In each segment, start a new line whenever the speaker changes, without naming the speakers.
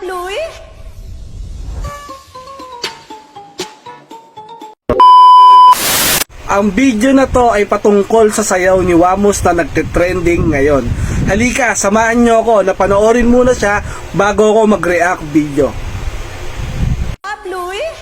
Luis?
Ang video na to ay patungkol sa sayaw ni Wamos na nagte-trending ngayon. Halika, samahan nyo ako na panoorin muna siya bago ako mag-react video.
Luis?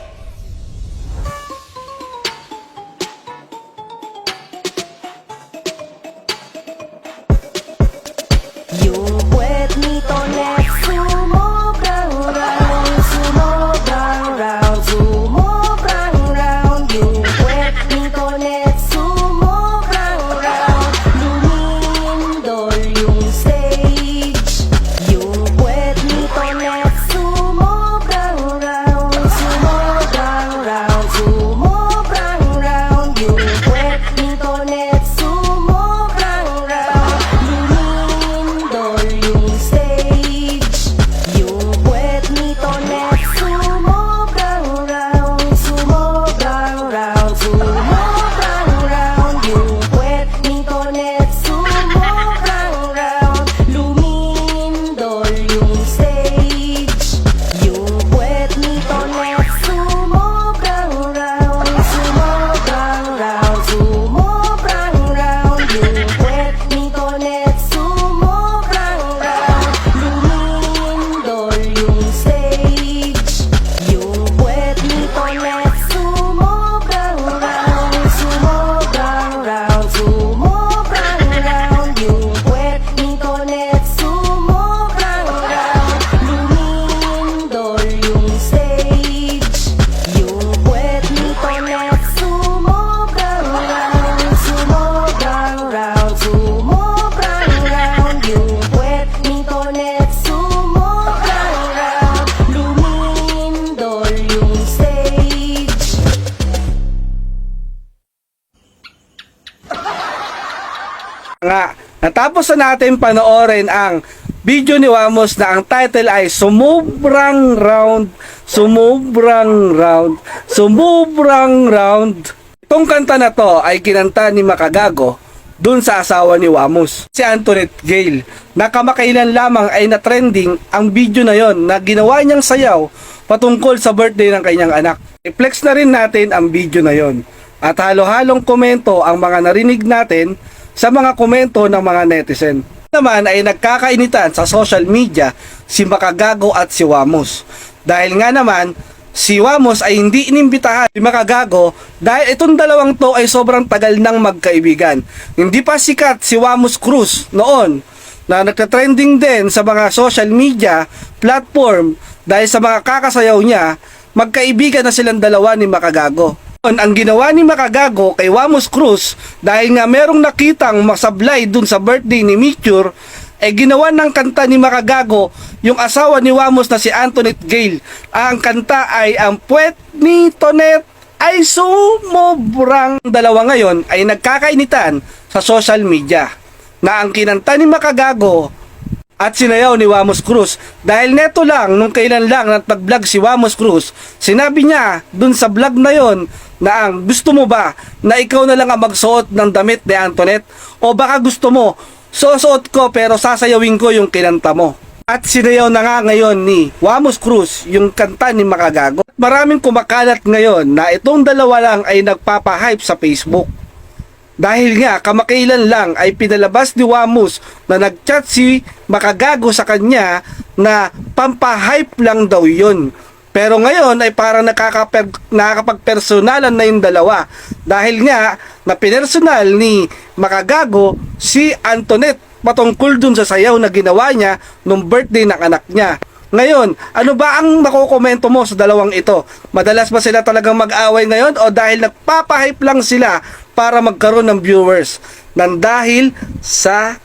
Yung puwet nito net sumobrang round, sumobrang round, sumobrang round. Yung puwet nito net sumobrang round, lumindol yung stage. Yung puwet nito net sumobrang round, sumobrang round, sumobrang round. Yung puwet nito net sumobrang round, lumindol yung stage. Yung puwet nito net sumobrang round, sumobrang round, sumobrang round. Yung puwet nito net sumobrang round, lumindol yung stage. Yung puwet nito net sumobrang round, sumobrang round, sumobrang round. Yung puwet nito net sumobrang round, lumindol yung stage. Yung puwet nito net sumobrang round, sumobrang round, sumobrang round. Yung puwet nito net sumobrang round, lumindol yung stage. Yung puwet nito net sumobrang round, sumobrang round, sumobrang round. Yung puwet nito net sumobrang round, lumindol yung stage.
Nga, natapos na natin panoorin ang video ni Wamos na ang title ay Sumubrang Round, Sumubrang Round, Sumubrang Round. Itong kanta na to ay kinanta ni Makagago dun sa asawa ni Wamos, si Antoinette Gayle, na kamakailan lamang ay na-trending ang video na yon na ginawa niyang sayaw patungkol sa birthday ng kanyang anak. I-flex na rin natin ang video na yon at halo-halong komento ang mga narinig natin sa mga komento ng mga netizen. Naman ay nagkakainitan sa social media si Makagago at si Wamos. Dahil nga naman, si Wamos ay hindi inimbitahan si Makagago dahil itong dalawang to ay sobrang tagal nang magkaibigan. Hindi pa sikat si Wamos Cruz noon na nagka-trending din sa mga social media platform dahil sa mga kakasayaw niya, magkaibigan na silang dalawa ni Makagago. Ang ginawa ni Makagago kay Wamos Cruz dahil nga merong nakitang masablay dun sa birthday ni Micture, ginawa ng kanta ni Makagago yung asawa ni Wamos na si Antoinette Gayle. Ang kanta ay ang puwet ni Tonet ay sumobrang. Dalawa ngayon ay nagkakainitan sa social media na ang kinanta ni Makagago at sinayaw ni Wamos Cruz. Dahil neto lang, nung kailan lang nag-vlog si Wamos Cruz, sinabi niya dun sa vlog na yon na ang gusto mo ba na ikaw na lang ang magsuot ng damit ni Antoinette, o baka gusto mo susuot ko pero sasayawin ko yung kinanta mo. At sinayaw na nga ngayon ni Wamos Cruz yung kanta ni Makagago. Maraming kumakalat ngayon na itong dalawa lang ay nagpapahype sa Facebook. Dahil nga kamakailan lang ay pinalabas ni Wamos na nagchat si Makagago sa kanya na pampahype lang daw yun. Pero ngayon ay parang nakakapagpersonalan na yung dalawa. Dahil nga na pinersonal ni Makagago si Antoinette patungkol dun sa sayaw na ginawa niya nung birthday ng anak niya. Ngayon, ano ba ang makokomento mo sa dalawang ito? Madalas ba sila talagang mag-away ngayon o dahil nagpapahype lang sila para magkaroon ng viewers? Nang dahil sa